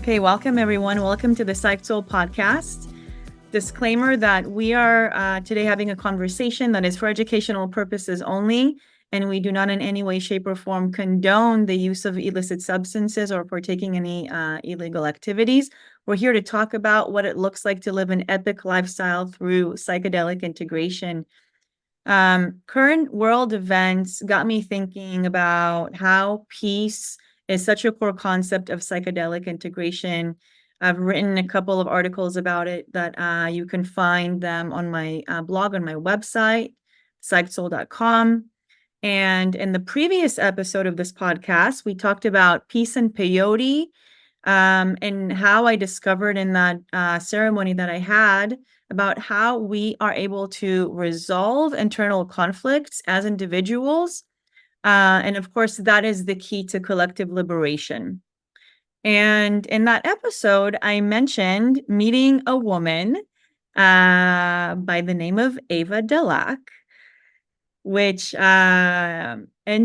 Okay, welcome everyone. Welcome to the Psyched Soul podcast. Disclaimer that we are today having a conversation that is for educational purposes only, and we do not in any way, shape, or form condone the use of illicit substances or partaking in any illegal activities. We're here to talk about what it looks like to live an epic lifestyle through psychedelic integration. Current world events got me thinking about how peace is such a core concept of psychedelic integration. I've written a couple of articles about it that you can find them on my blog on my website, psychedsoul.com. And in the previous episode of this podcast, we talked about peace and peyote, and how I discovered in that ceremony that I had about how we are able to resolve internal conflicts as individuals. And of course, that is the key to collective liberation. And in that episode, I mentioned meeting a woman by the name of Eva Dalak, which in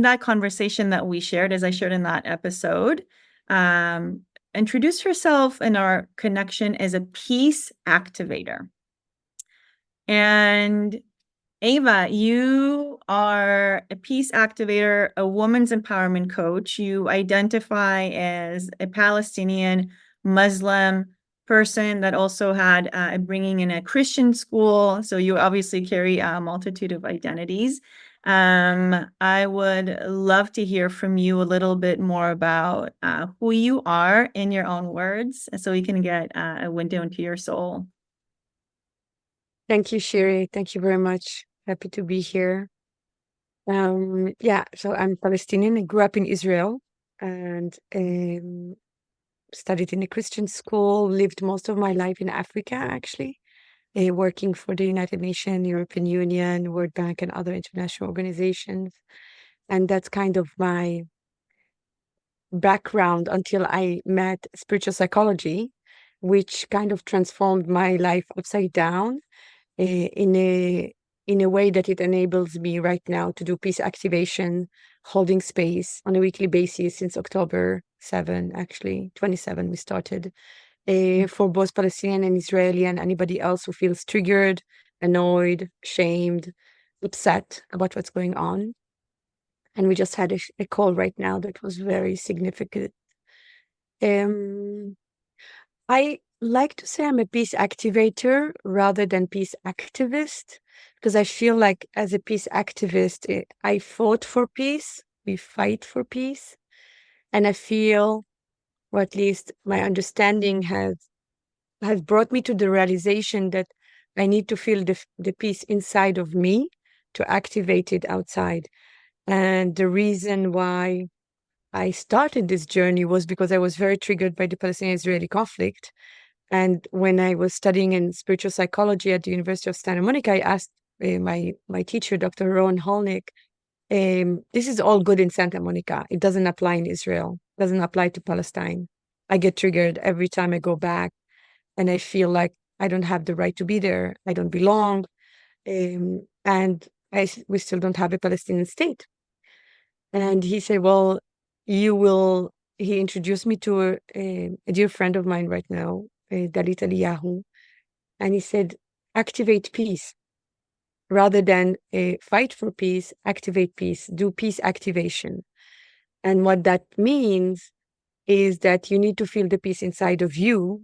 that conversation that we shared, as I shared in that episode, introduced herself in our connection as a peace activator. And Eva, you are a peace activator, a woman's empowerment coach. You identify as a Palestinian Muslim person that also had bringing in a Christian school. So you obviously carry a multitude of identities. I would love to hear from you a little bit more about who you are in your own words, so we can get a window into your soul. Thank you, Shiri. Thank you very much. Happy to be here. So I'm Palestinian. I grew up in Israel and studied in a Christian school, lived most of my life in Africa, actually, working for the United Nations, European Union, World Bank, and other international organizations. And that's kind of my background until I met spiritual psychology, which kind of transformed my life upside down in a way that it enables me right now to do peace activation, holding space on a weekly basis since October 7, actually, 27 we started, for both Palestinian and Israeli and anybody else who feels triggered, annoyed, shamed, upset about what's going on. And we just had a call right now that was very significant. I like to say I'm a peace activator rather than peace activist, because I feel like as a peace activist, I fought for peace, we fight for peace. And I feel, or at least my understanding has brought me to the realization that I need to feel the peace inside of me to activate it outside. And the reason why I started this journey was because I was very triggered by the Palestinian-Israeli conflict. And when I was studying in spiritual psychology at the University of Santa Monica, I asked my teacher, Dr. Ron Holnick, this is all good in Santa Monica. It doesn't apply in Israel, doesn't apply to Palestine. I get triggered every time I go back, and I feel like I don't have the right to be there. I don't belong. And we still don't have a Palestinian state. And he said, well, he introduced me to a dear friend of mine right now, Dalit Eliyahu, and he said, activate peace. Rather than fight for peace, activate peace, do peace activation. And what that means is that you need to feel the peace inside of you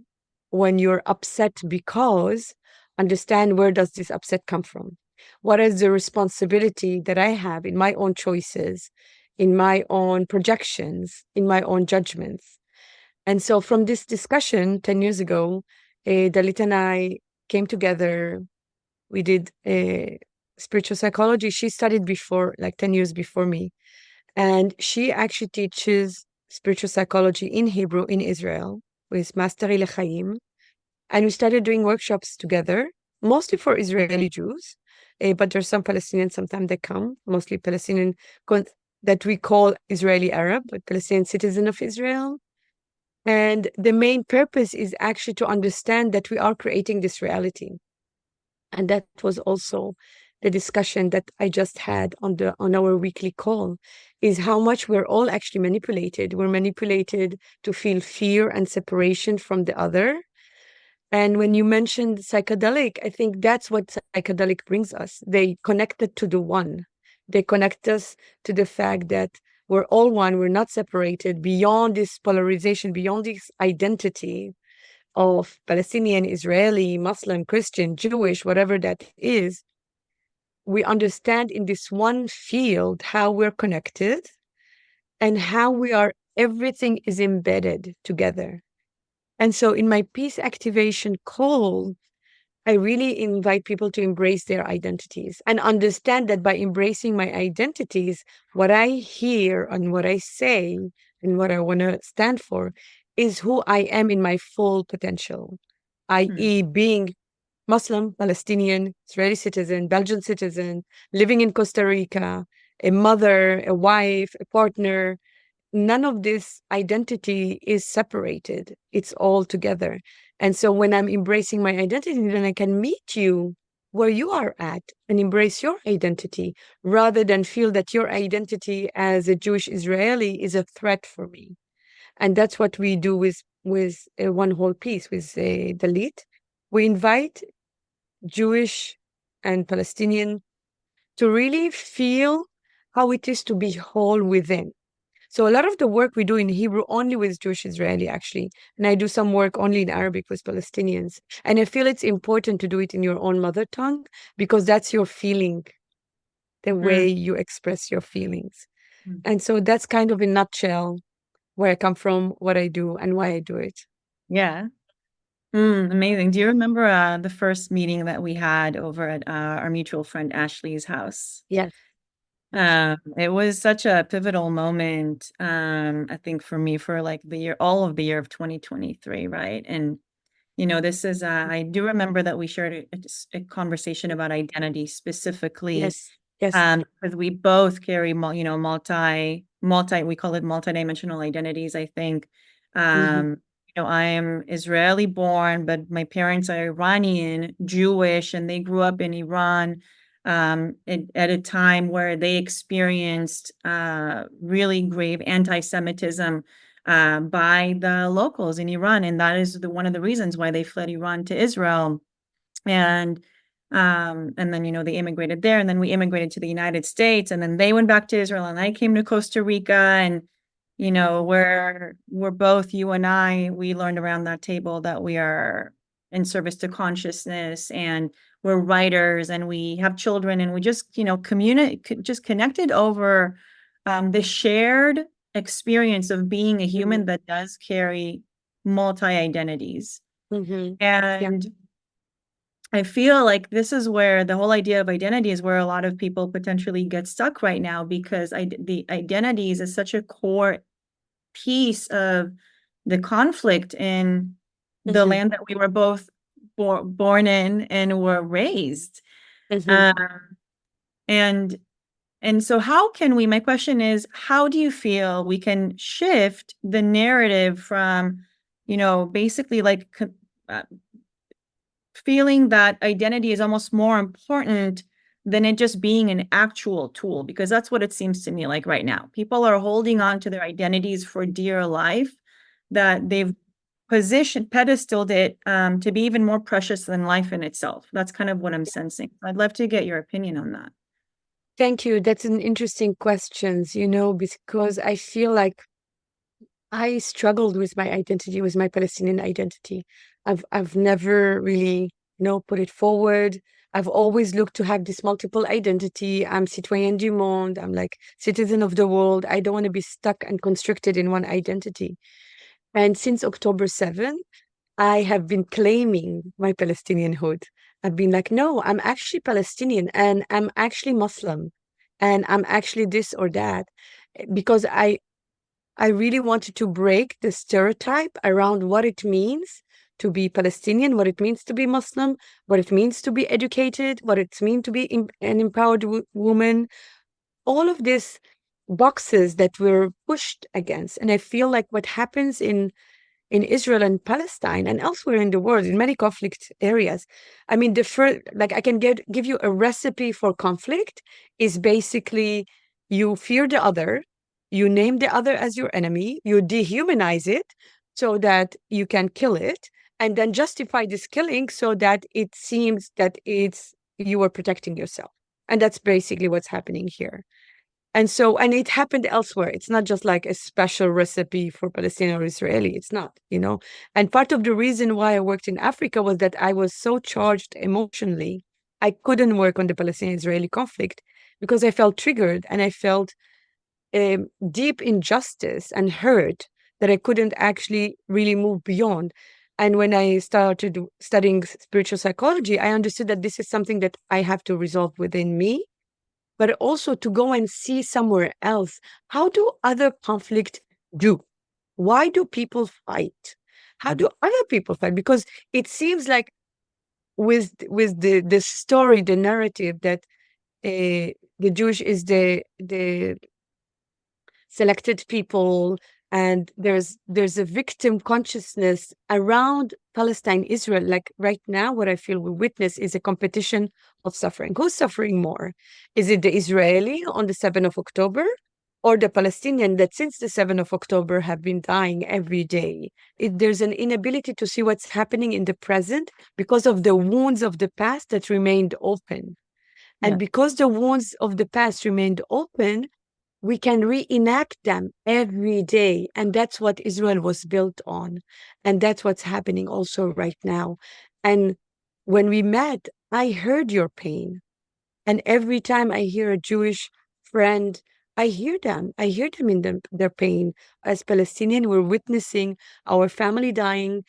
when you're upset, because understand, where does this upset come from? What is the responsibility that I have in my own choices, in my own projections, in my own judgments? And so from this discussion 10 years ago, Dalit and I came together. We did spiritual psychology. She studied before, like 10 years before me. And she actually teaches spiritual psychology in Hebrew in Israel with Mastery Lechaim. And we started doing workshops together, mostly for Israeli Jews. But there's some Palestinians sometimes that come, mostly Palestinian that we call Israeli Arab, but Palestinian citizen of Israel. And the main purpose is actually to understand that we are creating this reality. And that was also the discussion that I just had on our weekly call, is how much we're all actually manipulated. We're manipulated to feel fear and separation from the other. And when you mentioned psychedelic, I think that's what psychedelic brings us. They connect it to the one. They connect us to the fact that we're all one, we're not separated, beyond this polarization, beyond this identity of Palestinian, Israeli, Muslim, Christian, Jewish, whatever that is. We understand in this one field how we're connected and how everything is embedded together. And so in my peace activation call, I really invite people to embrace their identities and understand that by embracing my identities, what I hear and what I say and what I want to stand for is who I am in my full potential, Hmm. i.e., being Muslim, Palestinian, Israeli citizen, Belgian citizen, living in Costa Rica, a mother, a wife, a partner. None of this identity is separated. It's all together. And so when I'm embracing my identity, then I can meet you where you are at and embrace your identity rather than feel that your identity as a Jewish Israeli is a threat for me. And that's what we do with one whole piece, with the lead. We invite Jewish and Palestinian to really feel how it is to be whole within. So a lot of the work we do in Hebrew only with Jewish Israeli, actually. And I do some work only in Arabic with Palestinians. And I feel it's important to do it in your own mother tongue because that's your feeling, the way Hmm. you express your feelings. Hmm. And so that's kind of in a nutshell where I come from, what I do, and why I do it. Yeah. Amazing. Do you remember the first meeting that we had over at our mutual friend Ashley's house? Yes. It was such a pivotal moment, I think for me for like all of the year of 2023, right? And this is, I do remember that we shared a conversation about identity specifically, Yes. Yes. because we both carry, we call it multidimensional identities, I think. Mm-hmm. Um, I am Israeli born, but my parents are Iranian, Jewish, and they grew up in Iran, at a time where they experienced really grave anti-Semitism by the locals in Iran, and that is one of the reasons why they fled Iran to Israel. And and then they immigrated there, and then we immigrated to the United States, and then they went back to Israel, and I came to Costa Rica, and we're both, you and I, we learned around that table that we are in service to consciousness, and we're writers, and we have children, and we just communicate, just connected over the shared experience of being a Mm-hmm. human that does carry multi-identities. Mm-hmm. Yeah. And I feel like this is where the whole idea of identity is where a lot of people potentially get stuck right now, because the identities is such a core piece of the conflict in the Mm-hmm. land that we were both born in and were raised. Mm-hmm. Um, and so how can we, my question is, how do you feel we can shift the narrative from, basically like uh, feeling that identity is almost more important than it just being an actual tool, because that's what it seems to me like right now. People are holding on to their identities for dear life, that they've pedestaled it to be even more precious than life in itself. That's kind of what I'm sensing. I'd love to get your opinion on that. Thank you. That's an interesting question, because I feel like I struggled with my identity, with my Palestinian identity. I've never really, put it forward. I've always looked to have this multiple identity. I'm citoyen du monde. I'm like citizen of the world. I don't want to be stuck and constricted in one identity. And since October 7th, I have been claiming my Palestinianhood. I've been like, no, I'm actually Palestinian and I'm actually Muslim and I'm actually this or that because I really wanted to break the stereotype around what it means to be Palestinian, what it means to be Muslim, what it means to be educated, what it means to be an empowered woman. All of these boxes that we're pushed against. And I feel like what happens in in Israel and Palestine and elsewhere in the world, in many conflict areas. I mean, the first, like I can give you a recipe for conflict is basically you fear the other, you name the other as your enemy, you dehumanize it so that you can kill it, and then justify this killing so that it seems that it's you are protecting yourself. And that's basically what's happening here. And so, and it happened elsewhere. It's not just like a special recipe for Palestinian or Israeli. It's not, you know. And part of the reason why I worked in Africa was that I was so charged emotionally. I couldn't work on the Palestinian-Israeli conflict because I felt triggered and I felt deep injustice and hurt that I couldn't actually really move beyond. And when I started studying spiritual psychology, I understood that this is something that I have to resolve within me, but also to go and see somewhere else. How do other conflict do? Why do people fight? How do other people fight? Because it seems like with the story, the narrative that the Jewish is the selected people, and there's a victim consciousness around Palestine, Israel. Like right now, what I feel we witness is a competition of suffering. Who's suffering more? Is it the Israeli on the 7th of October or the Palestinian that since the 7th of October have been dying every day? There's an inability to see what's happening in the present because of the wounds of the past that remained open. And Yeah. because the wounds of the past remained open, we can reenact them every day. And that's what Israel was built on. And that's what's happening also right now. And when we met, I heard your pain. And every time I hear a Jewish friend, I hear them. I hear them in their pain. As Palestinian, we're witnessing our family dying,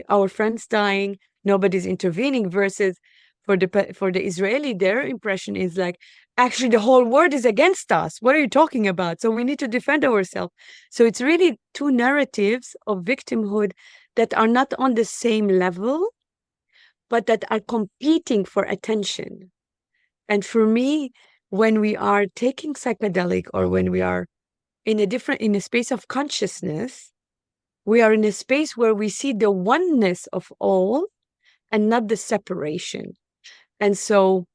our friends dying. Nobody's intervening. Versus for the Israeli, their impression is like, actually, the whole world is against us. What are you talking about? So we need to defend ourselves. So it's really two narratives of victimhood that are not on the same level, but that are competing for attention. And for me, when we are taking psychedelic or when we are in a space of consciousness, we are in a space where we see the oneness of all and not the separation. And so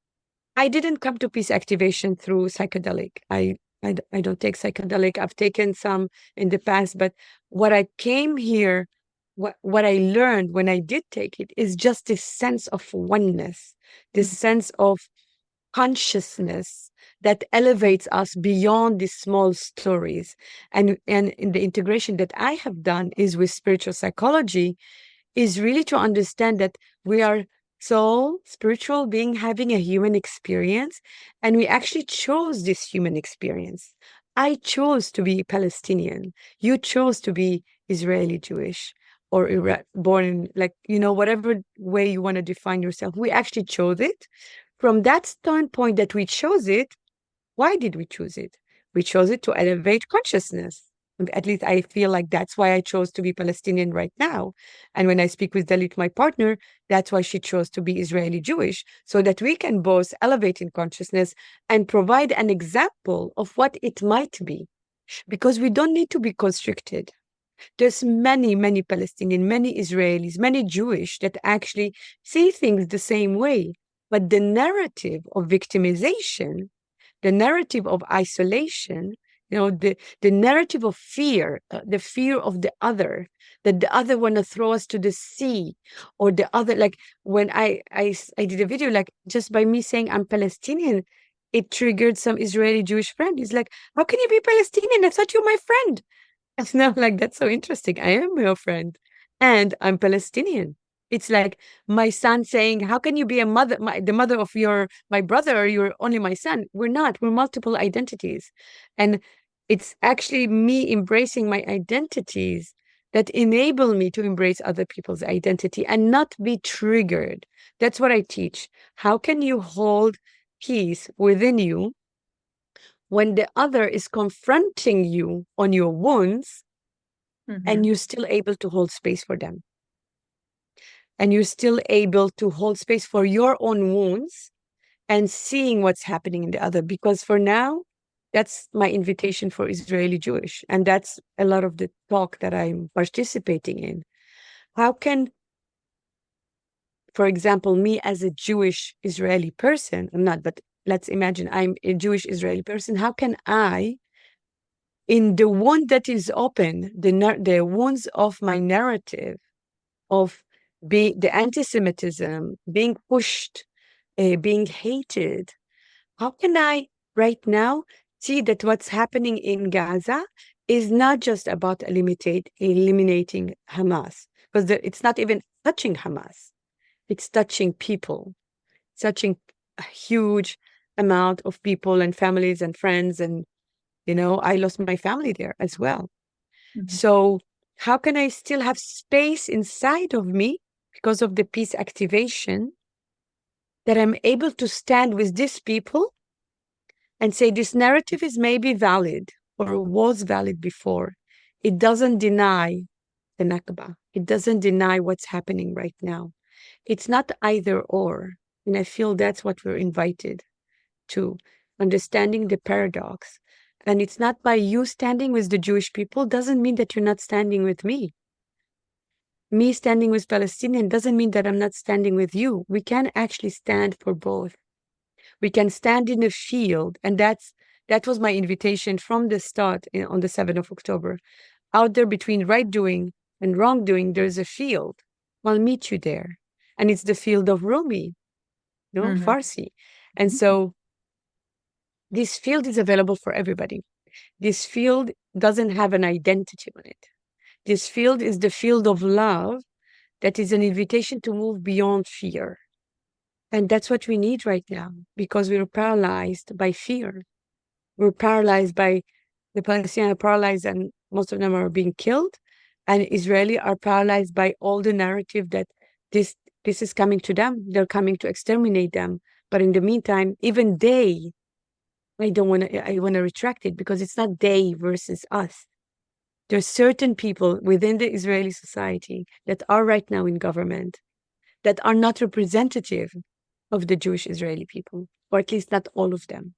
I didn't come to peace activation through psychedelic. I don't take psychedelic. I've taken some in the past, but what I came here, what I learned when I did take it is just this sense of oneness, this sense of consciousness that elevates us beyond these small stories. And in the integration that I have done is with spiritual psychology, is really to understand that we are soul, spiritual being having a human experience, and we actually chose this human experience. I chose to be Palestinian. You chose to be Israeli Jewish or born in, like, you know, whatever way you want to define yourself. We actually chose it. From that standpoint that we chose it, why did we choose it? We chose it to elevate consciousness. At least I feel like that's why I chose to be Palestinian right now. And when I speak with Dalit, my partner, that's why she chose to be Israeli Jewish, so that we can both elevate in consciousness and provide an example of what it might be. Because we don't need to be constricted. There's many, many Palestinian, many Israelis, many Jewish that actually see things the same way. But the narrative of victimization, the narrative of isolation, you know, the narrative of fear, the fear of the other, that the other want to throw us to the sea, or the other, like when I did a video, like just by me saying I'm Palestinian, it triggered some Israeli Jewish friend. He's like, how can you be Palestinian? I thought you're my friend. And now, like, that's so interesting. I am your friend and I'm Palestinian. It's like my son saying, how can you be a mother, the mother of my brother, or you're only my son? We're not. We're multiple identities. And it's actually me embracing my identities that enable me to embrace other people's identity and not be triggered. That's what I teach. How can you hold peace within you when the other is confronting you on your wounds, and you're still able to hold space for them? And you're still able to hold space for your own wounds and seeing what's happening in the other. Because for now, That's my invitation for Israeli Jewish. And that's a lot of the talk that I'm participating in. How can, for example, me as a Jewish Israeli person, I'm not, but let's imagine I'm a Jewish Israeli person. How can I, in the wound that is open, the wounds of my narrative, of the anti-Semitism, being pushed, being hated, how can I right now see that what's happening in Gaza is not just about eliminating Hamas, because it's not even touching Hamas. It's touching people, touching a huge amount of people and families and friends. And, I lost my family there as well. Mhm. So how can I still have space inside of me because of the peace activation that I'm able to stand with these people and say this narrative is maybe valid or was valid before. It doesn't deny the Nakba. It doesn't deny what's happening right now. It's not either or. And I feel that's what we're invited to, understanding the paradox. And it's not by you standing with the Jewish people doesn't mean that you're not standing with me. Me standing with Palestinian doesn't mean that I'm not standing with you. We can actually stand for both. We can stand in a field, and that was my invitation from the start on the 7th of October. Out there between right doing and wrongdoing, there's a field. I'll meet you there. And it's the field of Rumi, Mhm. Farsi. And so this field is available for everybody. This field doesn't have an identity on it. This field is the field of love that is an invitation to move beyond fear. And that's what we need right now because we're paralyzed by fear. We're paralyzed by the Palestinians are paralyzed and most of them are being killed. And Israeli are paralyzed by all the narrative that this is coming to them. They're coming to exterminate them. But in the meantime, even they, I want to retract it because it's not they versus us. There's certain people within the Israeli society that are right now in government that are not representative of the Jewish Israeli people, or at least not all of them,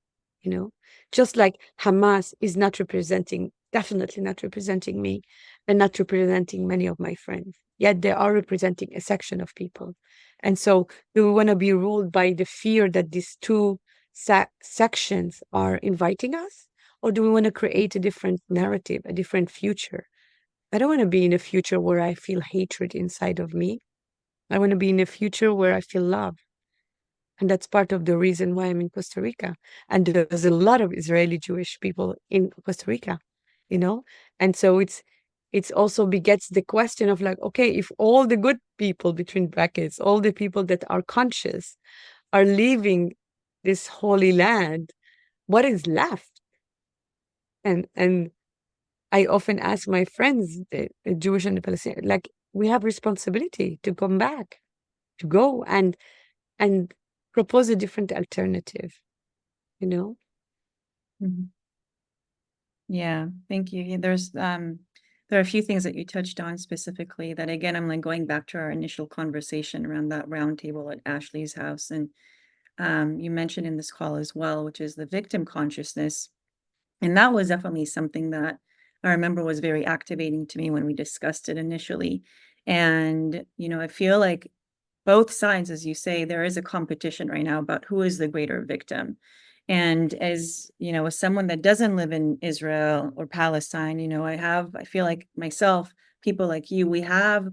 just like Hamas is not representing, definitely not representing me and not representing many of my friends, yet they are representing a section of people. And so do we want to be ruled by the fear that these two sections are inviting us? Or do we want to create a different narrative, a different future? I don't want to be in a future where I feel hatred inside of me. I want to be in a future where I feel love. And that's part of the reason why I'm in Costa Rica. And there's a lot of Israeli Jewish people in Costa Rica, And so it's also begets the question of like, okay, if all the good people, between brackets, all the people that are conscious are leaving this holy land, what is left? And I often ask my friends, the Jewish and the Palestinian, like, we have responsibility to come back, to go and propose a different alternative, Mhm. Yeah, thank you. There are a few things that you touched on specifically that again, I'm like going back to our initial conversation around that round table at Ashley's house. And you mentioned in this call as well, which is the victim consciousness. And that was definitely something that I remember was very activating to me when we discussed it initially. And, I feel like both sides, as you say, there is a competition right now about who is the greater victim. And as as someone that doesn't live in Israel or Palestine, I feel like myself, people like you, we have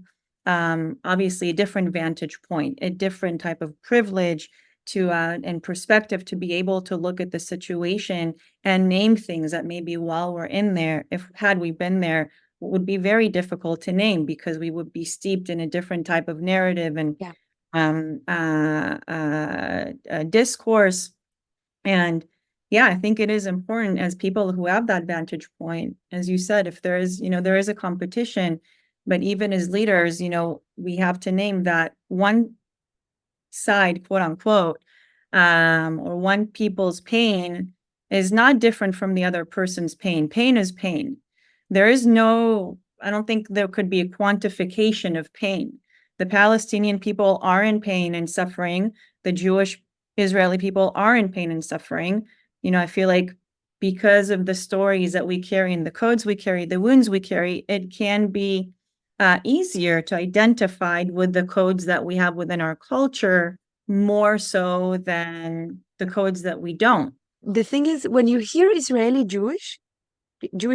obviously a different vantage point, a different type of privilege to and perspective to be able to look at the situation and name things that maybe while we're in there, if had we been there, would be very difficult to name because we would be steeped in a different type of narrative and Yeah. discourse. And yeah, I think it is important as people who have that vantage point, as you said, if there is, there is a competition, but even as leaders, we have to name that one side, quote unquote, or one people's pain is not different from the other person's pain. Pain is pain. I don't think there could be a quantification of pain. The Palestinian people are in pain and suffering. The Jewish Israeli people are in pain and suffering. I feel like because of the stories that we carry and the codes we carry, the wounds we carry, it can be easier to identify with the codes that we have within our culture more so than the codes that we don't. The thing is, when you hear Israeli Jewish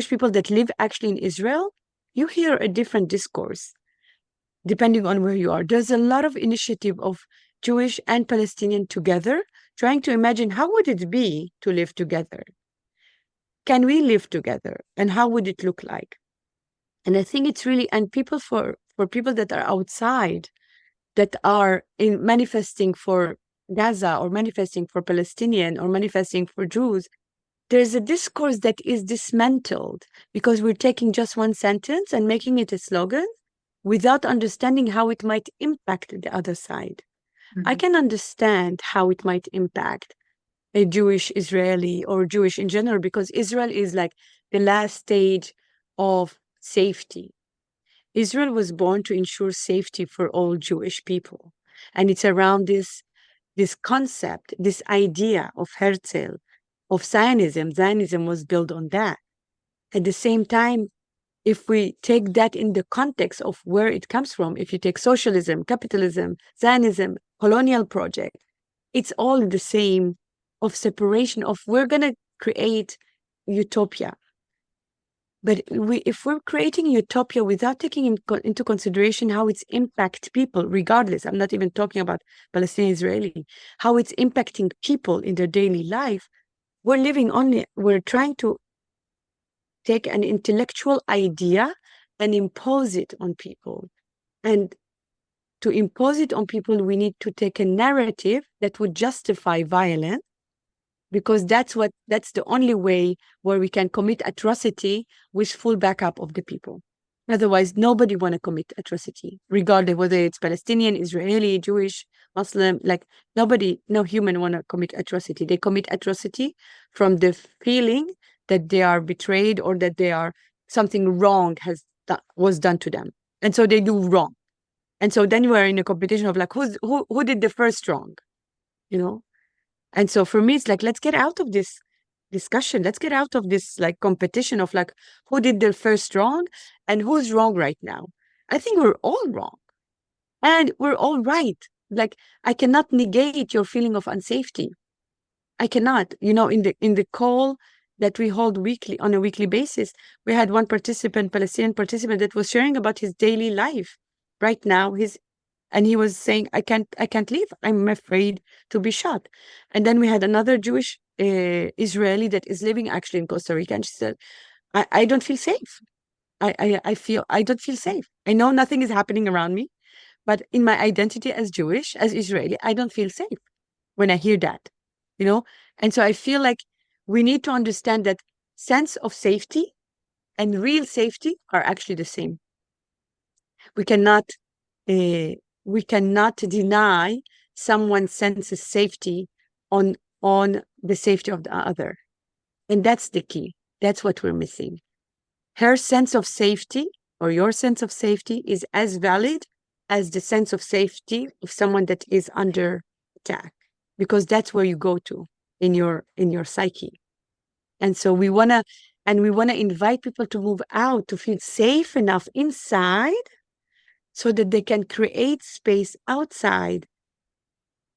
people that live actually in Israel, you hear a different discourse depending on where you are. There's a lot of initiative of Jewish and Palestinian together, trying to imagine how would it be to live together? Can we live together? And how would it look like? And I think it's really, and people for people that are outside, that are manifesting for Gaza or manifesting for Palestinian or manifesting for Jews, there's a discourse that is dismantled because we're taking just one sentence and making it a slogan without understanding how it might impact the other side. I can understand how it might impact a Jewish Israeli or Jewish in general, because Israel is like the last stage of safety. Israel was born to ensure safety for all Jewish people. And it's around this concept, this idea of Herzl, of Zionism. Zionism was built on that. At the same time, if we take that in the context of where it comes from, if you take socialism, capitalism, Zionism, colonial project, it's all the same of separation of we're going to create utopia. But if we're creating utopia without taking into consideration how it's impact people, regardless, I'm not even talking about Palestinian Israeli, how it's impacting people in their daily life, we're trying to take an intellectual idea and impose it on people. And to impose it on people, we need to take a narrative that would justify violence, because that's the only way where we can commit atrocity with full backup of the people. Otherwise, nobody want to commit atrocity, regardless whether it's Palestinian, Israeli, Jewish, Muslim, like no human want to commit atrocity. They commit atrocity from the feeling that they are betrayed or that something wrong was done to them. And so they do wrong. And so then we're in a competition of like, who did the first wrong, you know? And so for me, it's like, let's get out of this discussion. Let's get out of this like competition of like, who did the first wrong and who's wrong right now. I think we're all wrong and we're all right. Like, I cannot negate your feeling of unsafety. I cannot, in the call that we hold on a weekly basis, we had one Palestinian participant that was sharing about his daily life right now. And he was saying, I can't leave. I'm afraid to be shot. And then we had another Jewish Israeli that is living actually in Costa Rica. And she said, I don't feel safe. I don't feel safe. I know nothing is happening around me, but in my identity as Jewish, as Israeli, I don't feel safe when I hear that, And so I feel like we need to understand that sense of safety and real safety are actually the same. We cannot deny someone's sense of safety on the safety of the other. And that's the key. That's what we're missing. Her sense of safety or your sense of safety is as valid as the sense of safety of someone that is under attack, because that's where you go to in your psyche. And so we want to invite people to move out, to feel safe enough inside so that they can create space outside,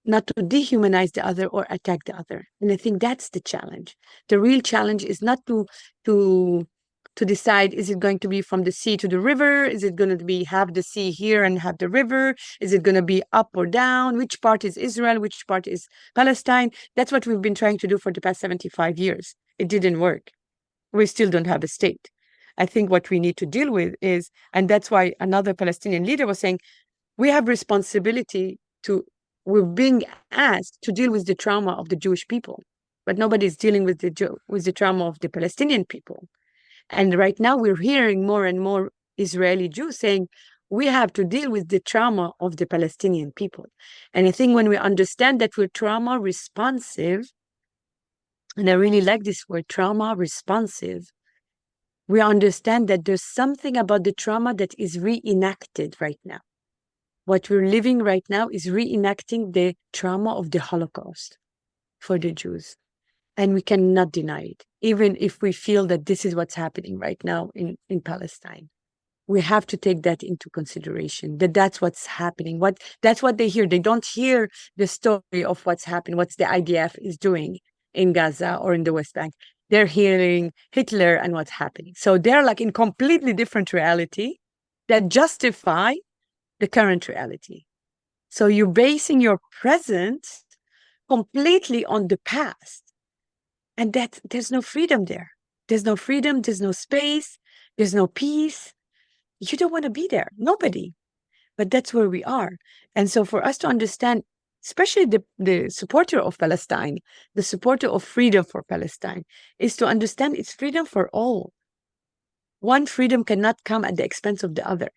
not to dehumanize the other or attack the other. And I think that's the challenge. The real challenge is not to decide, is it going to be from the sea to the river? Is it going to be have the sea here and have the river? Is it going to be up or down? Which part is Israel? Which part is Palestine? That's what we've been trying to do for the past 75 years. It didn't work. We still don't have a state. I think what we need to deal with is, and that's why another Palestinian leader was saying, we have responsibility we're being asked to deal with the trauma of the Jewish people, but nobody's dealing with the trauma of the Palestinian people. And right now we're hearing more and more Israeli Jews saying, we have to deal with the trauma of the Palestinian people. And I think when we understand that we're trauma responsive, and I really like this word, trauma responsive, we understand that there's something about the trauma that is reenacted right now. What we're living right now is reenacting the trauma of the Holocaust for the Jews. And we cannot deny it, even if we feel that this is what's happening right now in Palestine. We have to take that into consideration, that that's what's happening. That's what they hear. They don't hear the story of what's happening, what's the IDF is doing in Gaza or in the West Bank. They're hearing Hitler and what's happening. So they're like in completely different reality that justify the current reality. So you're basing your present completely on the past. And that there's no freedom there. There's no freedom, there's no space, there's no peace. You don't want to be there. Nobody. But that's where we are. And so for us to understand, especially the supporter of Palestine, the supporter of freedom for Palestine, is to understand it's freedom for all. One freedom cannot come at the expense of the other.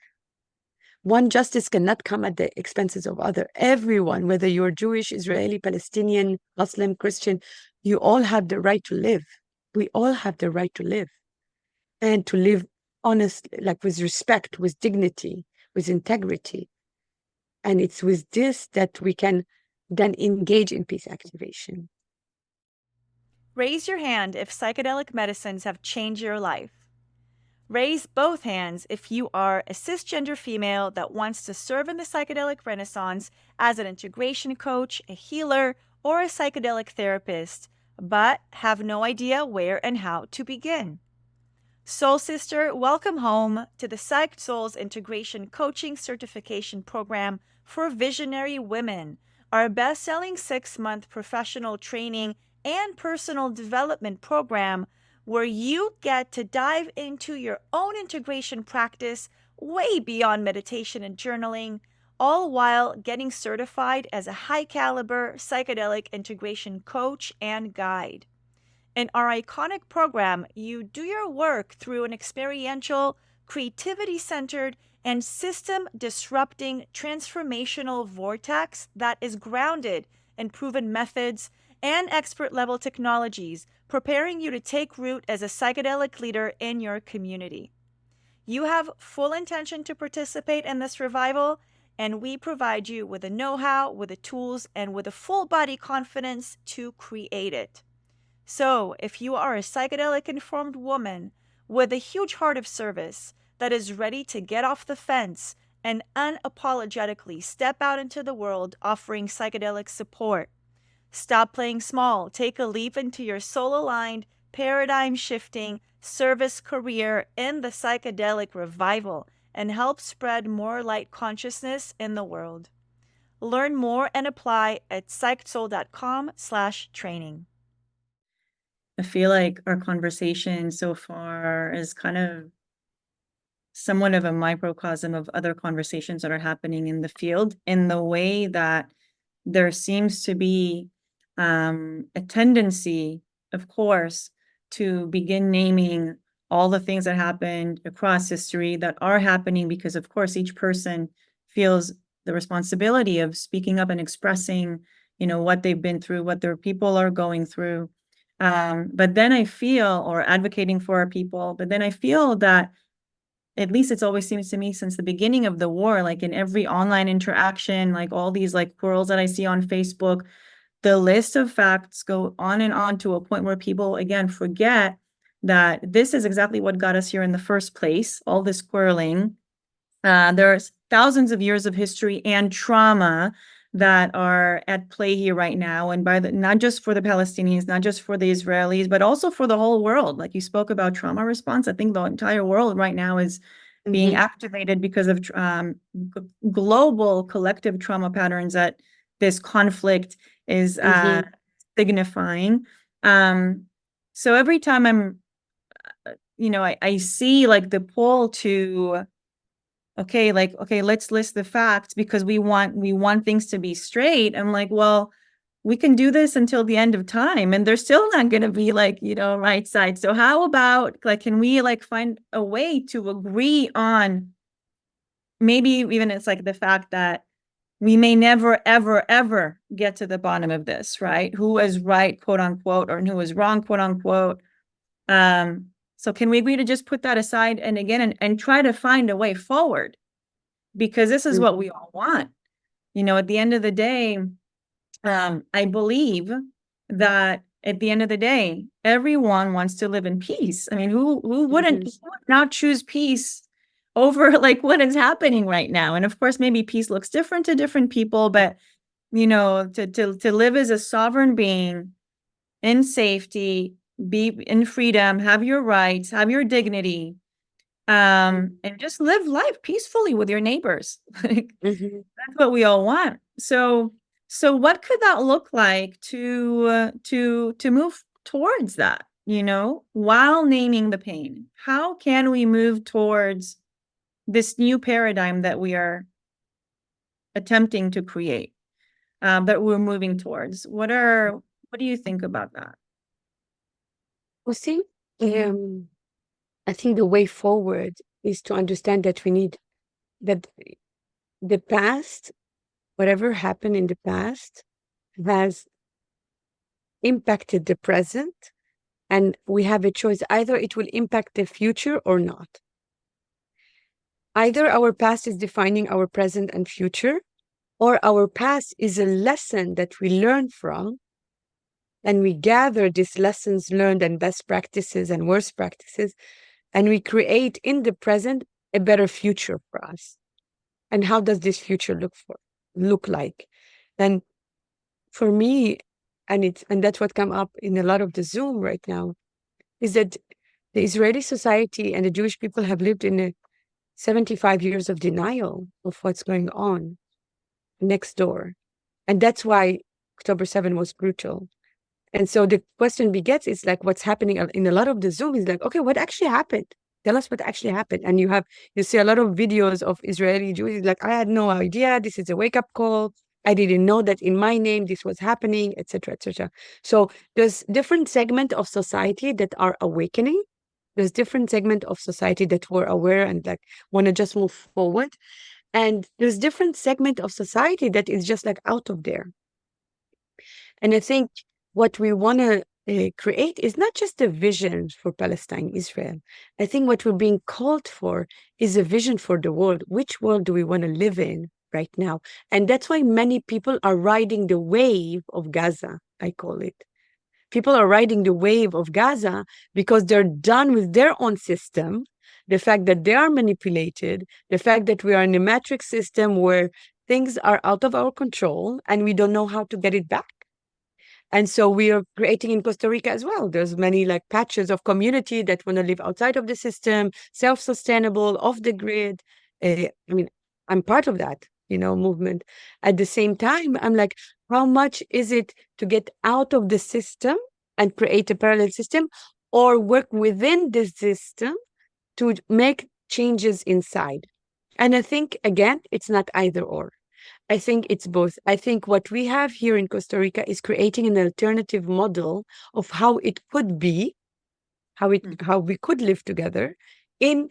One justice cannot come at the expenses of other. Everyone, whether you're Jewish, Israeli, Palestinian, Muslim, Christian, you all have the right to live. We all have the right to live, and to live honestly, like with respect, with dignity, with integrity. And it's with this that we can then engage in peace activation. Raise your hand if psychedelic medicines have changed your life. Raise both hands if you are a cisgender female that wants to serve in the psychedelic renaissance as an integration coach, a healer, or a psychedelic therapist, but have no idea where and how to begin. Soul Sister, welcome home to the Psyched Souls Integration Coaching Certification Program for Visionary Women, our best-selling 6-month professional training and personal development program where you get to dive into your own integration practice way beyond meditation and journaling, all while getting certified as a high-caliber psychedelic integration coach and guide. In our iconic program, you do your work through an experiential, creativity-centered, and system-disrupting transformational vortex that is grounded in proven methods and expert-level technologies, preparing you to take root as a psychedelic leader in your community. You have full intention to participate in this revival, and we provide you with the know-how, with the tools, and with the full body confidence to create it. So, if you are a psychedelic-informed woman with a huge heart of service that is ready to get off the fence and unapologetically step out into the world offering psychedelic support, stop playing small, take a leap into your soul-aligned, paradigm-shifting service career in the psychedelic revival and help spread more light consciousness in the world. Learn more and apply at psychedsoul.com/training. I feel like our conversation so far is kind of somewhat of a microcosm of other conversations that are happening in the field, in the way that there seems to be a tendency, of course, to begin naming all the things that happened across history that are happening because, of course, each person feels the responsibility of speaking up and expressing, what they've been through, what their people are going through. But then I feel, or advocating for our people, but then I feel that at least it's always seems to me since the beginning of the war, like in every online interaction, like all these like quarrels that I see on Facebook, the list of facts go on and on to a point where people, again, forget that this is exactly what got us here in the first place, all this quarreling. There's thousands of years of history and trauma that are at play here right now, and not just for the Palestinians, not just for the Israelis, but also for the whole world. Like you spoke about trauma response, I think the entire world right now is being activated because of global collective trauma patterns that this conflict is signifying. So every time I'm, I see like the pull to, okay, let's list the facts because we want things to be straight. I'm like, well, we can do this until the end of time and there's still not going to be like, right side. So how about can we find a way to agree on maybe even it's the fact that we may never, ever, ever get to the bottom of this, right? Who is right, quote unquote, or who is wrong, quote unquote. So can we agree to just put that aside and again, and try to find a way forward? Because this is what we all want. At the end of the day, I believe that at the end of the day, everyone wants to live in peace. I mean, who wouldn't, who would not choose peace over like what is happening right now? And of course, maybe peace looks different to different people, but you know, to live as a sovereign being in safety, be in freedom, have your rights, have your dignity, and just live life peacefully with your neighbors. Like, that's what we all want. So what could that look like to move towards that, you know, while naming the pain? How can we move towards this new paradigm that we are attempting to create, that we're moving towards? What do you think about that? Well, see, I think the way forward is to understand that we need that the past, whatever happened in the past, has impacted the present, and we have a choice. Either it will impact the future or not. Either our past is defining our present and future, or our past is a lesson that we learn from, and we gather these lessons learned and best practices and worst practices, and we create in the present a better future for us. And how does this future look like? And for me, and that's what come up in a lot of the Zoom right now, is that the Israeli society and the Jewish people have lived in a 75 years of denial of what's going on next door. And that's why October 7 was brutal. And so the question begets is like, what's happening in a lot of the Zoom is like, okay, what actually happened? Tell us what actually happened. And you see a lot of videos of Israeli Jews like, I had no idea. This is a wake-up call. I didn't know that in my name this was happening, etc., etc. So there's different segments of society that are awakening. There's different segment of society that were aware and like want to just move forward. And there's different segment of society that is just like out of there. And I think what we want to create is not just a vision for Palestine, Israel. I think what we're being called for is a vision for the world. Which world do we want to live in right now? And that's why many people are riding the wave of Gaza, I call it. People are riding the wave of Gaza because they're done with their own system, the fact that they are manipulated, the fact that we are in a matrix system where things are out of our control and we don't know how to get it back. And so we are creating in Costa Rica as well. There's many like patches of community that want to live outside of the system, self-sustainable, off the grid. I mean, I'm part of that, movement. At the same time, I'm like, how much is it to get out of the system and create a parallel system, or work within the system to make changes inside? And I think, again, it's not either or. I think it's both. I think what we have here in Costa Rica is creating an alternative model of how it could be, how we could live together in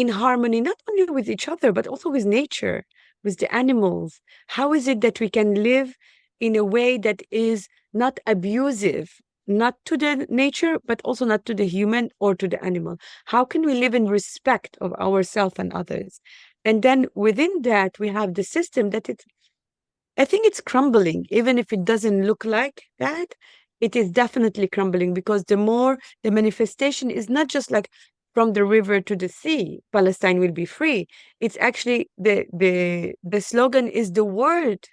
harmony, not only with each other, but also with nature, with the animals. How is it that we can live in a way that is not abusive, not to the nature, but also not to the human or to the animal? How can we live in respect of ourselves and others? And then within that, we have the system that I think it's crumbling, even if it doesn't look like that. It is definitely crumbling, because the manifestation is not just like from the river to the sea, Palestine will be free. It's actually the slogan is the world.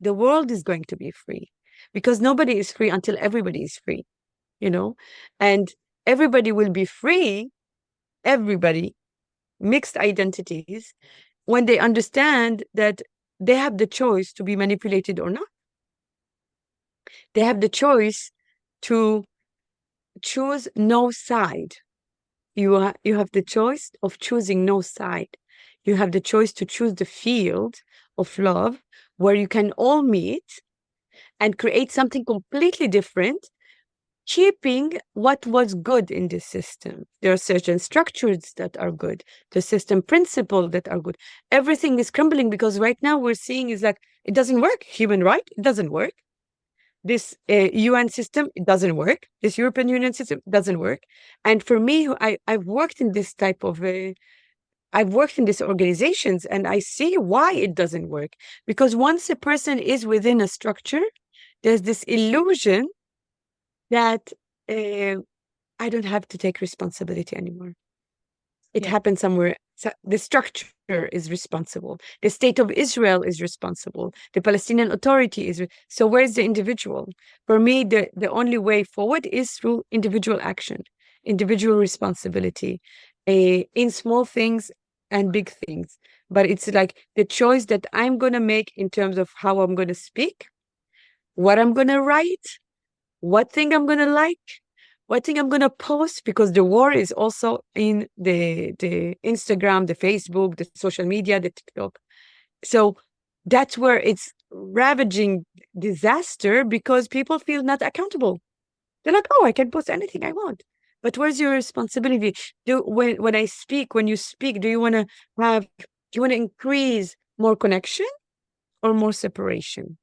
The world is going to be free, because nobody is free until everybody is free, and everybody will be free. Everybody, mixed identities, when they understand that they have the choice to be manipulated or not. They have the choice to choose no side. You have the choice of choosing no side. You have the choice to choose the field of love where you can all meet and create something completely different, keeping what was good in this system. There are certain structures that are good, the system principles that are good. Everything is crumbling because right now we're seeing is like, it doesn't work. Human right, it doesn't work. This UN system, it doesn't work. This European Union system doesn't work. And for me, I've worked in this type of I've worked in these organizations, and I see why it doesn't work. Because once a person is within a structure, there's this illusion that I don't have to take responsibility anymore. It Yeah. happened somewhere. So the structure is responsible. The state of Israel is responsible. The Palestinian Authority is. So where's the individual? For me, the only way forward is through individual action, individual responsibility, in small things and big things. But it's like the choice that I'm going to make in terms of how I'm going to speak, what I'm going to write, what thing I'm going to like, what thing I'm going to post, because the war is also in the Instagram, the Facebook, the social media, the TikTok. So that's where it's ravaging disaster, because people feel not accountable. They're like, oh, I can post anything I want. But where's your responsibility? When I speak, when you speak, do you want to increase more connection or more separation?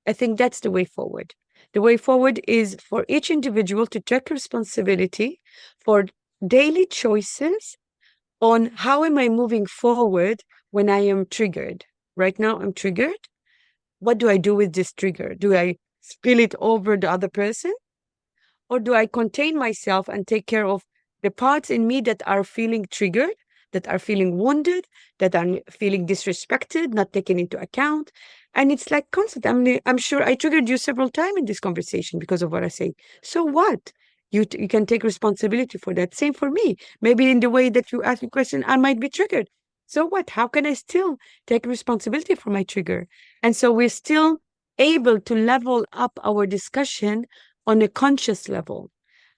I think that's the way forward. The way forward is for each individual to take responsibility for daily choices on how am I moving forward when I am triggered. Right now, I'm triggered. What do I do with this trigger? Do I spill it over the other person? Or do I contain myself and take care of the parts in me that are feeling triggered, that are feeling wounded, that are feeling disrespected, not taken into account? And it's like constant. I'm sure I triggered you several times in this conversation because of what I say. So what? You can take responsibility for that. Same for me. Maybe in the way that you ask me question, I might be triggered. So what? How can I still take responsibility for my trigger? And so we're still able to level up our discussion on a conscious level.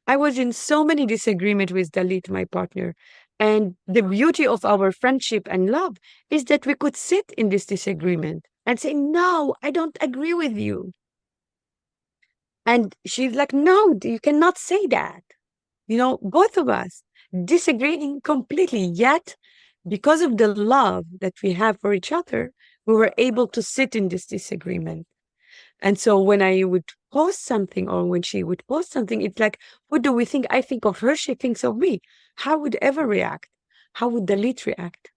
I was in so many disagreement with Dalit, my partner. And the beauty of our friendship and love is that we could sit in this disagreement and say, no, I don't agree with you. And she's like, no, you cannot say that. You know, both of us disagreeing completely. Yet, because of the love that we have for each other, we were able to sit in this disagreement. And so when I would post something or when she would post something, it's like, what do we think? I think of her, she thinks of me. How would Eva react? How would Dalit react?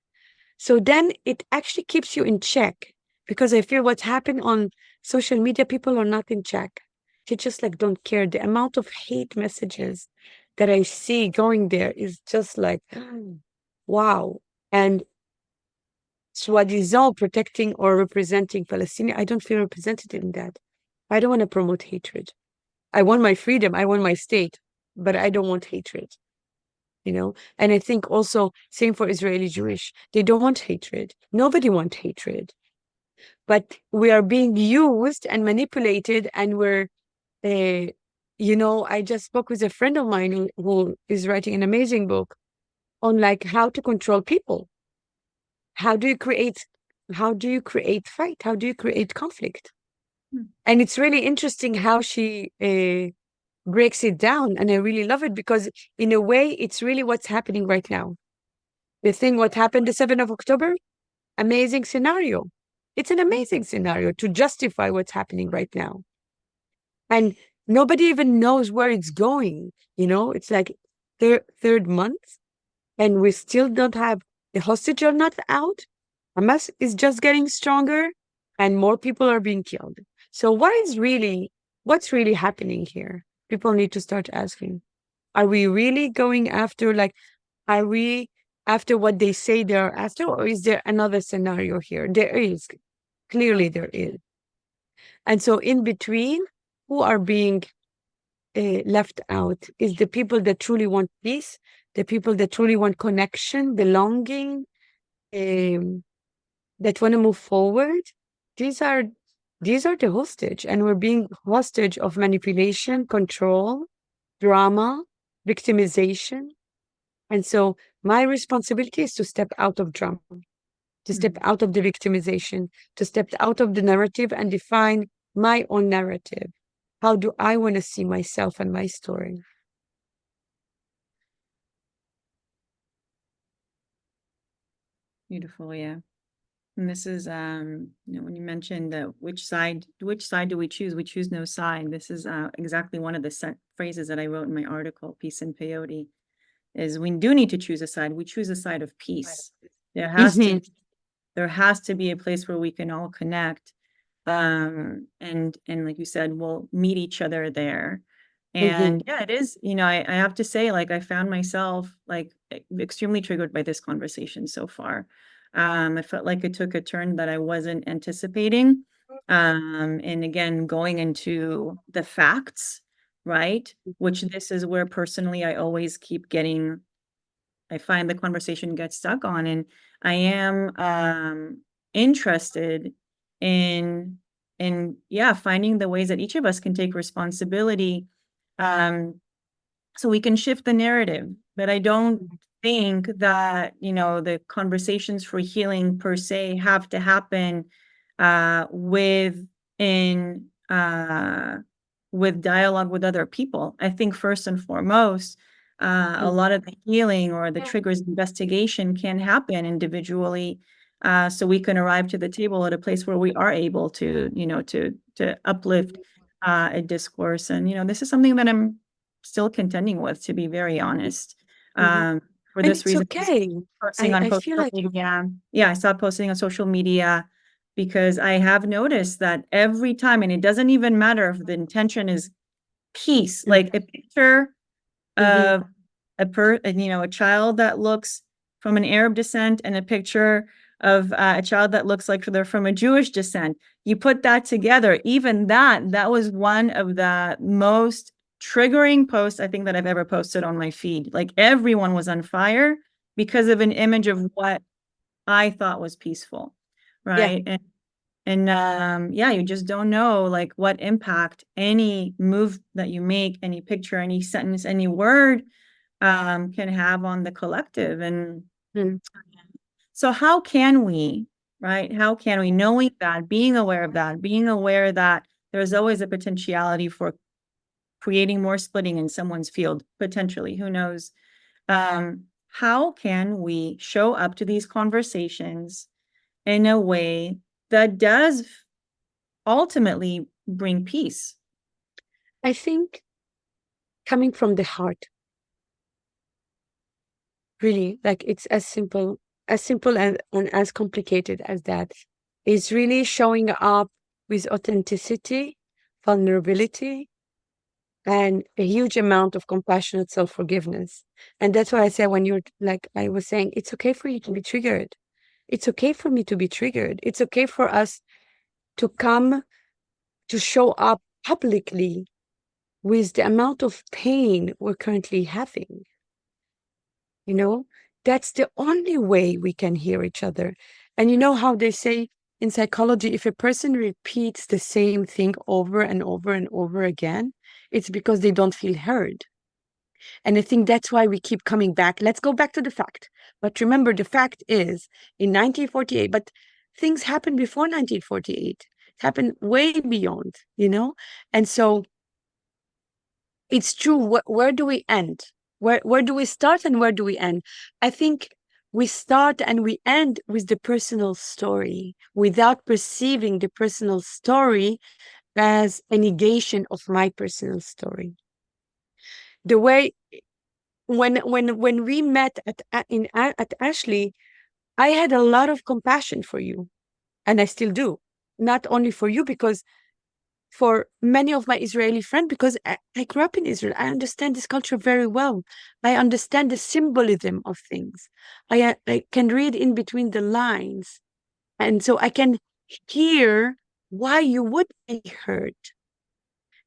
So then it actually keeps you in check, because I feel what's happened on social media, people are not in check. They just like don't care. The amount of hate messages that I see going there is just like, wow. And soi-disant protecting or representing Palestinian, I don't feel represented in that. I don't want to promote hatred. I want my freedom. I want my state, but I don't want hatred, you know? And I think also same for Israeli Jewish. They don't want hatred. Nobody wants hatred. But we are being used and manipulated, and we're, I just spoke with a friend of mine who is writing an amazing book on like how to control people. How do you create fight? How do you create conflict? And it's really interesting how she breaks it down. And I really love it, because in a way, it's really what's happening right now. The thing, what happened the 7th of October, amazing scenario. It's an amazing scenario to justify what's happening right now. And nobody even knows where it's going. You know, it's like third month, and we still don't have the hostage are not out. Hamas is just getting stronger, and more people are being killed. So what's really happening here? People need to start asking. Are we really going after, like, are we after what they say they're after, or is there another scenario here? There is. Clearly there is. And so in between, who are being left out is the people that truly want peace, the people that truly want connection, belonging, that want to move forward. These are the hostage, and we're being hostage of manipulation, control, drama, victimization. And so my responsibility is to step out of drama, to step out of the victimization, to step out of the narrative and define my own narrative. How do I want to see myself and my story? Beautiful, yeah. And this is, when you mentioned which side do we choose? We choose no side. This is exactly one of the phrases that I wrote in my article, Peace and Peyote, is we do need to choose a side. We choose a side of peace. There has to be a place where we can all connect. And like you said, we'll meet each other there. And yeah, it is, I have to say, like, I found myself like extremely triggered by this conversation so far. I felt like it took a turn that I wasn't anticipating. And again, going into the facts, right? Which this is where personally I always keep getting, I find the conversation gets stuck on. And I am interested in yeah, finding the ways that each of us can take responsibility, so we can shift the narrative. But I don't think that, the conversations for healing per se have to happen with dialogue with other people. I think first and foremost, a lot of the healing or the triggers investigation can happen individually, so we can arrive to the table at a place where we are able to, to uplift a discourse. And, this is something that I'm still contending with, to be very honest. For And this it's reason, okay. posting on I social feel like media. Yeah, I stopped posting on social media because I have noticed that every time, and it doesn't even matter if the intention is peace, like a picture of a child that looks from an Arab descent and a picture of a child that looks like they're from a Jewish descent. You put that together, even that was one of the most triggering posts I think that I've ever posted on my feed. Like, everyone was on fire because of an image of what I thought was peaceful, yeah. right? And yeah, you just don't know like what impact any move that you make, any picture, any sentence, any word can have on the collective. And Mm. so how can we, right? How can we, knowing that, being aware of that, being aware that there's always a potentiality for creating more splitting in someone's field, potentially, who knows? How can we show up to these conversations in a way that does ultimately bring peace? I think coming from the heart, really, like it's as simple and as complicated as that. Is really showing up with authenticity, vulnerability, and a huge amount of compassionate self-forgiveness. And that's why I say, when you're like, I was saying, it's okay for you to be triggered. It's okay for me to be triggered. It's okay for us to come to show up publicly with the amount of pain we're currently having. You know, that's the only way we can hear each other. And you know how they say in psychology, if a person repeats the same thing over and over and over again, it's because they don't feel heard. And I think that's why we keep coming back. Let's go back to the fact. But remember, the fact is in 1948, but things happened before 1948. It happened way beyond, you know? And so it's true. Where do we end? Where do we start and where do we end? I think we start and we end with the personal story without perceiving the personal story as a negation of my personal story. The way when we met at Ashley, I had a lot of compassion for you, and I still do. Not only for you, because for many of my Israeli friends, because I grew up in Israel. I understand this culture very well. I understand the symbolism of things. I can read in between the lines. And so I can hear why you would be hurt.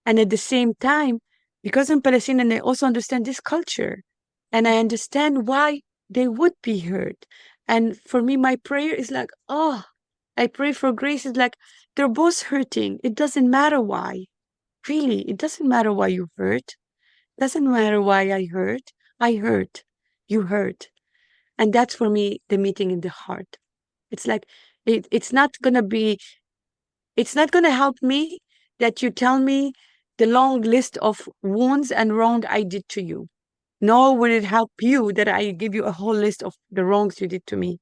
And at the same time, because I'm Palestinian, I also understand this culture. And I understand why they would be hurt. And for me, my prayer is like, oh, I pray for grace. It's like, they're both hurting. It doesn't matter why. Really, it doesn't matter why you hurt. Doesn't matter why I hurt. I hurt. You hurt. And that's for me the meeting in the heart. It's like it's not gonna be, it's not gonna help me that you tell me the long list of wounds and wrong I did to you. Nor will it help you that I give you a whole list of the wrongs you did to me.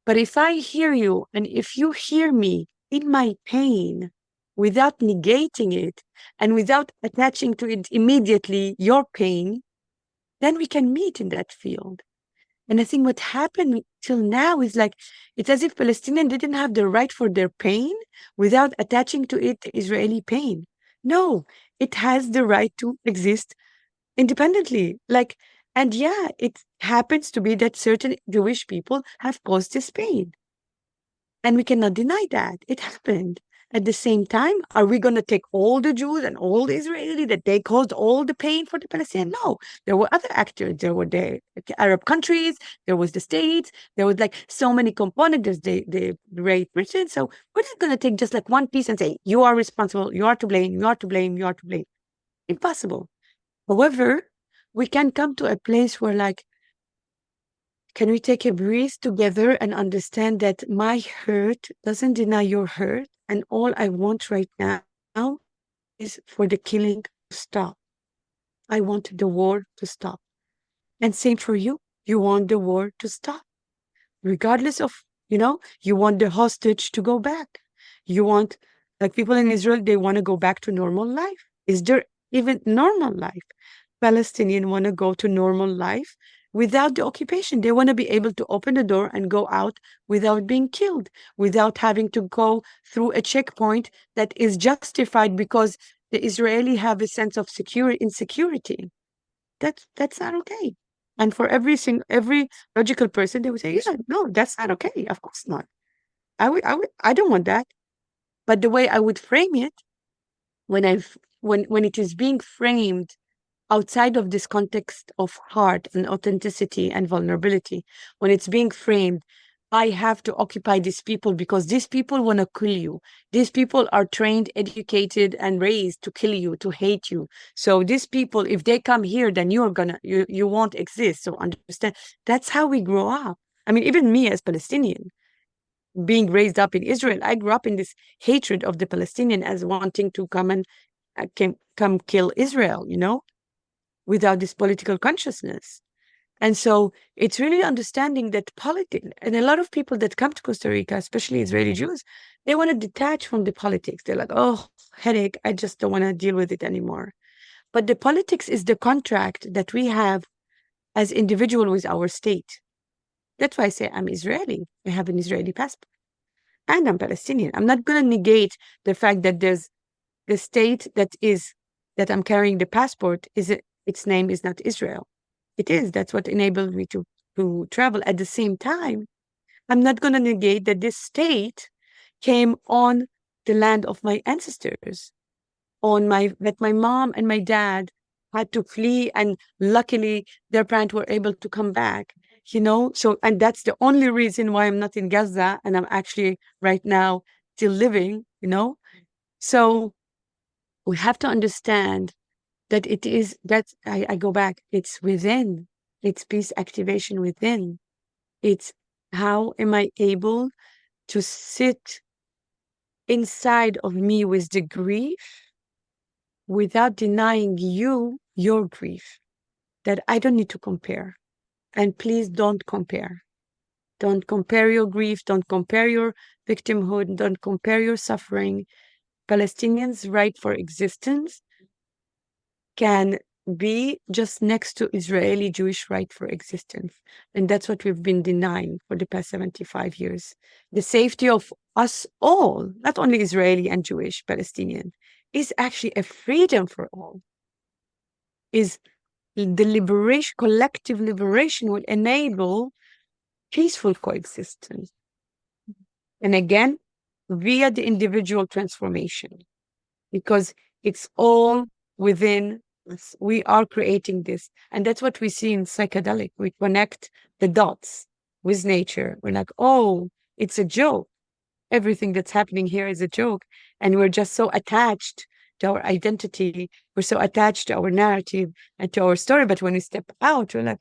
But if I hear you and if you hear me in my pain without negating it and without attaching to it immediately your pain, then we can meet in that field. And I think what happened till now is like, it's as if Palestinians didn't have the right for their pain without attaching to it the Israeli pain. No, it has the right to exist independently. Like, and yeah, it happens to be that certain Jewish people have caused this pain. And we cannot deny that. It happened. At the same time, are we going to take all the Jews and all the Israeli that they caused all the pain for the Palestinians? No, there were other actors. There were the Arab countries, there was the states, there was like so many components. There's the Great Britain. So we're not going to take just like one piece and say, you are responsible, you are to blame, you are to blame, you are to blame. Impossible. However, we can come to a place where like, can we take a breath together and understand that my hurt doesn't deny your hurt? And all I want right now is for the killing to stop. I want the war to stop. And same for you. You want the war to stop. Regardless of, you want the hostage to go back. You want, like people in Israel, they want to go back to normal life. Is there even normal life? Palestinians want to go to normal life without the occupation. They want to be able to open the door and go out without being killed, without having to go through a checkpoint that is justified because the Israeli have a sense of insecurity. That's not okay. And for every logical person, they would say, yeah, no, that's not okay. Of course not. I don't want that. But the way I would frame it, when it is being framed outside of this context of heart and authenticity and vulnerability, when it's being framed, I have to occupy these people because these people want to kill you. These people are trained, educated, and raised to kill you, to hate you. So these people, if they come here, then you won't exist. So understand, that's how we grow up. I mean, even me as Palestinian, being raised up in Israel, I grew up in this hatred of the Palestinian as wanting to come and come kill Israel, without this political consciousness. And so it's really understanding that politics, and a lot of people that come to Costa Rica, especially Israeli Jews, they want to detach from the politics. They're like, oh, headache, I just don't want to deal with it anymore. But the politics is the contract that we have as individual with our state. That's why I say I'm Israeli. I have an Israeli passport. And I'm Palestinian. I'm not going to negate the fact that there's the state that I'm carrying the passport its name is not Israel. It is. That's what enabled me to travel. At the same time, I'm not going to negate that this state came on the land of my ancestors, that my mom and my dad had to flee, and luckily their parents were able to come back. So, and that's the only reason why I'm not in Gaza and I'm actually right now still living. So we have to understand that it is that I go back, it's within, it's peace activation within. It's how am I able to sit inside of me with the grief without denying you your grief, that I don't need to compare. And please don't compare. Don't compare your grief, don't compare your victimhood, don't compare your suffering. Palestinians' right for existence can be just next to Israeli Jewish right for existence. And that's what we've been denying for the past 75 years. The safety of us all, not only Israeli and Jewish, Palestinian, is actually a freedom for all. Is the liberation, collective liberation will enable peaceful coexistence. And again, via the individual transformation, because it's all within us. We are creating this. And that's what we see in psychedelic. We connect the dots with nature. We're like, oh, it's a joke. Everything that's happening here is a joke. And we're just so attached to our identity. We're so attached to our narrative and to our story. But when we step out, we're like,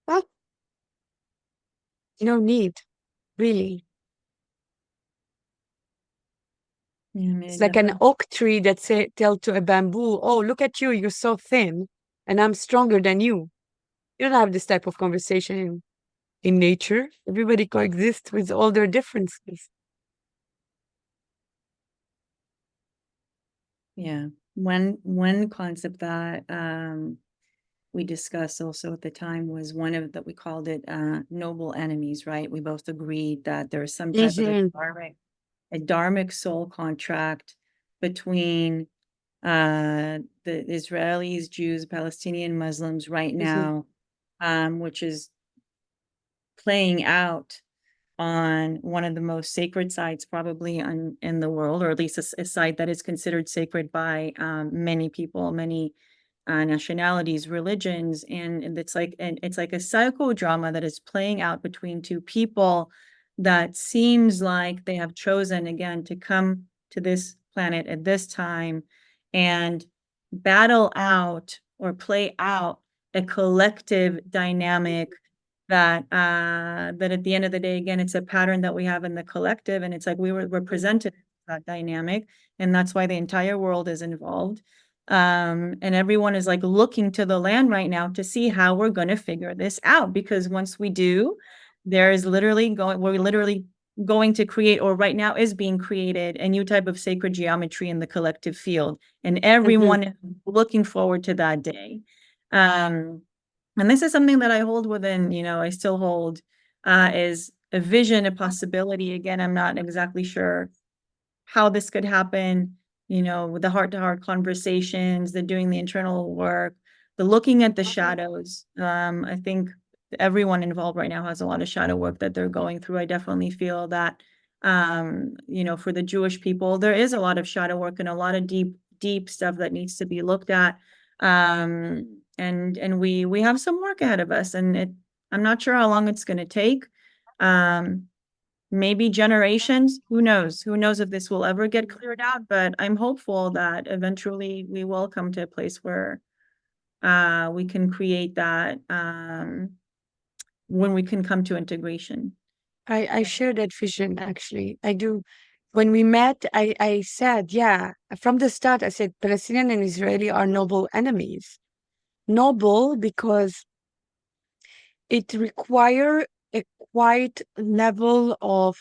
well, no need, really. It's like an oak tree that tell to a bamboo, oh, look at you, you're so thin, and I'm stronger than you. You don't have this type of conversation in nature. Everybody coexists with all their differences. Yeah. One concept that we discussed also at the time was one of that we called it noble enemies, right? We both agreed that there's some type of a dharmic soul contract between the Israelis, Jews, Palestinian Muslims right now, which is playing out on one of the most sacred sites probably in the world, or at least a site that is considered sacred by many people, many nationalities, religions, and it's like a psychodrama that is playing out between two people that seems like they have chosen again to come to this planet at this time and battle out or play out a collective dynamic that that at the end of the day, again, it's a pattern that we have in the collective, and it's like we're presented that dynamic, and that's why the entire world is involved. And everyone is like looking to the land right now to see how we're going to figure this out, because once we do, we're literally going to create, or right now is being created, a new type of sacred geometry in the collective field, and everyone is looking forward to that day. And this is something that I hold within, I still hold, is a vision, a possibility. Again, I'm not exactly sure how this could happen, with the heart-to-heart conversations, the doing the internal work, the looking at the shadows. I think everyone involved right now has a lot of shadow work that they're going through. I definitely feel that, for the Jewish people, there is a lot of shadow work and a lot of deep stuff that needs to be looked at. And we have some work ahead of us, and I'm not sure how long it's going to take. Maybe generations, who knows if this will ever get cleared out, but I'm hopeful that eventually we will come to a place where we can create that, when we can come to integration. I share that vision, actually. I do. When we met, I said, yeah, from the start, I said Palestinian and Israeli are noble enemies. Noble because it requires a quite level of,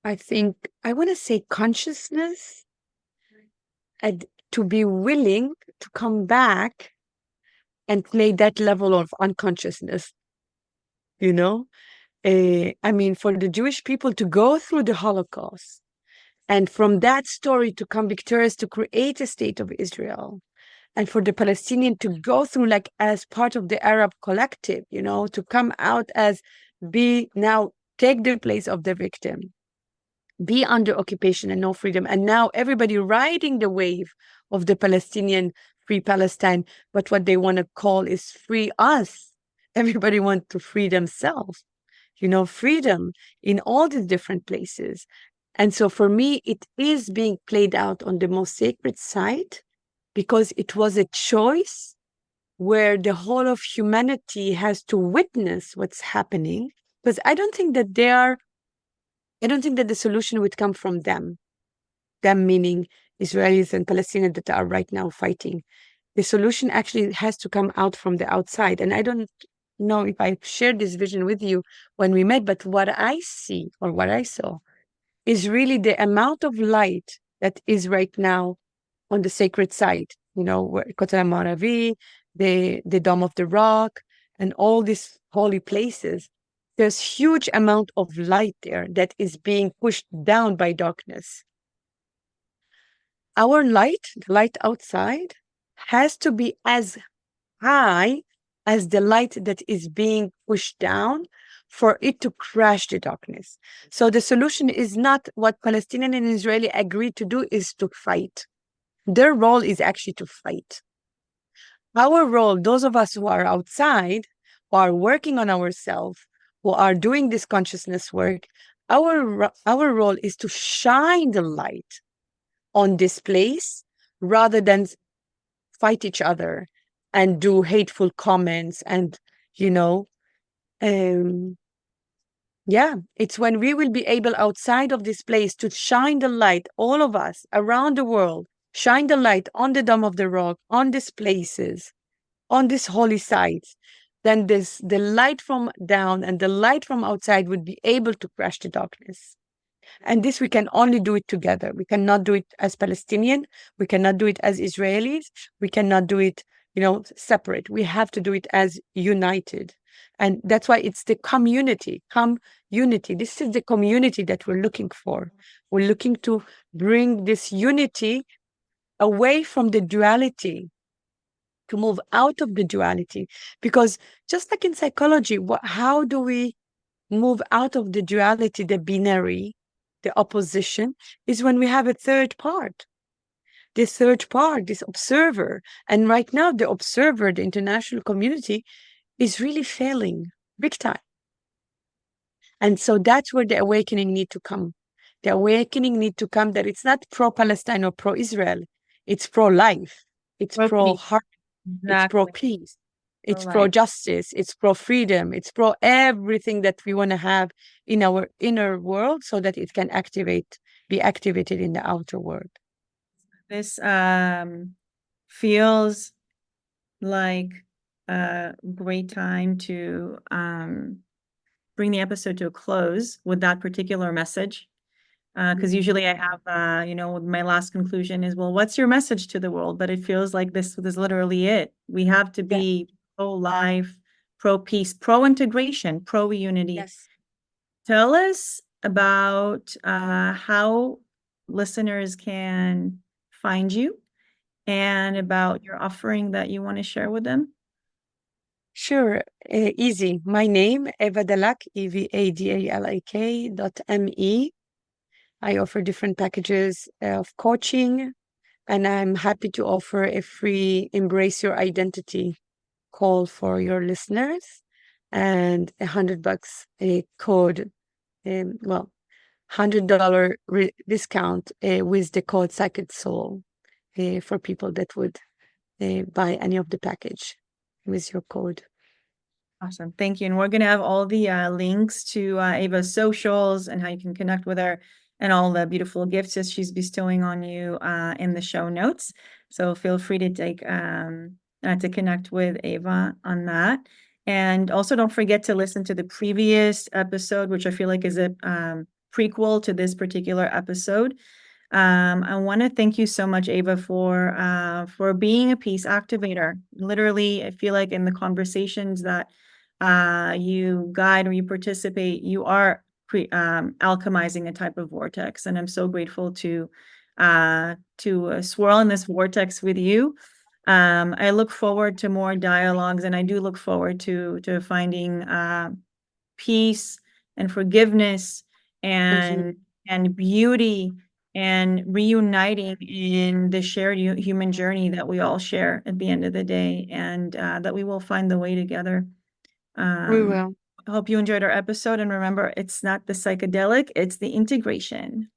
I think, I want to say consciousness, and to be willing to come back and play that level of unconsciousness, you know? I mean, for the Jewish people to go through the Holocaust and from that story to come victorious to create a state of Israel, and for the Palestinian to go through like as part of the Arab collective, to come out as take the place of the victim, be under occupation and no freedom. And now everybody riding the wave of the Palestinian free Palestine, but what they want to call is free us. Everybody wants to free themselves, freedom in all these different places. And so for me, it is being played out on the most sacred side because it was a choice where the whole of humanity has to witness what's happening. Because I don't think that the solution would come from them meaning Israelis and Palestinians that are right now fighting. The solution actually has to come out from the outside. And I don't know if I shared this vision with you when we met, but what I see or what I saw is really the amount of light that is right now on the sacred side, where Costa Rica, the Dome of the Rock, and all these holy places. There's huge amount of light there that is being pushed down by darkness. Our light, the light outside, has to be as high as the light that is being pushed down for it to crash the darkness. So the solution is not what Palestinian and Israeli agreed to do, is to fight. Their role is actually to fight. Our role, those of us who are outside, who are working on ourselves, who are doing this consciousness work, our role is to shine the light on this place rather than fight each other and do hateful comments. And, it's when we will be able outside of this place to shine the light, all of us around the world, shine the light on the Dome of the Rock, on these places, on these holy sites, then the light from down and the light from outside would be able to crash the darkness. And this we can only do it together. We cannot do it as Palestinian. We cannot do it as Israelis. We cannot do it, separate. We have to do it as united. And that's why it's the community. This is the community that we're looking for. We're looking to bring this unity away from the duality, to move out of the duality. Because just like in psychology, how do we move out of the duality, the binary, the opposition, is when we have a third part. This third part, this observer. And right now, the observer, the international community, is really failing big time. And so that's where the awakening need to come. The awakening need to come that it's not pro-Palestine or pro-Israel. It's pro-life. It's Pro peace. pro-heart. It's Exactly. pro-peace. It's Pro-life. pro-justice. It's pro-freedom. It's pro-everything that we want to have in our inner world so that it can be activated in the outer world. This feels like a great time to bring the episode to a close with that particular message. Because usually I have, my last conclusion is, well, what's your message to the world? But it feels like this is literally it. We have to be pro-life, pro-peace, pro-integration, pro-unity. Yes. Tell us about how listeners can find you and about your offering that you want to share with them. Sure, easy. My name, Eva Dalak, EVADALAK.me. I offer different packages of coaching, and I'm happy to offer a free Embrace Your Identity call for your listeners, and $100 a code, $100 discount with the code Sacred Soul for people that would buy any of the package with your code. Awesome. Thank you. And we're going to have all the links to Eva's socials and how you can connect with her and all the beautiful gifts that she's bestowing on you in the show notes. So feel free to to connect with Eva on that. And also don't forget to listen to the previous episode, which I feel like is a prequel to this particular episode. I want to thank you so much, Eva, for being a peace activator. Literally, I feel like in the conversations that you guide or you participate, you are alchemizing a type of vortex, and I'm so grateful to swirl in this vortex with you. I look forward to more dialogues, and I do look forward to finding peace and forgiveness and beauty and reuniting in the shared human journey that we all share at the end of the day, and that we will find the way together. We will. I hope you enjoyed our episode, and remember, it's not the psychedelic, it's the integration.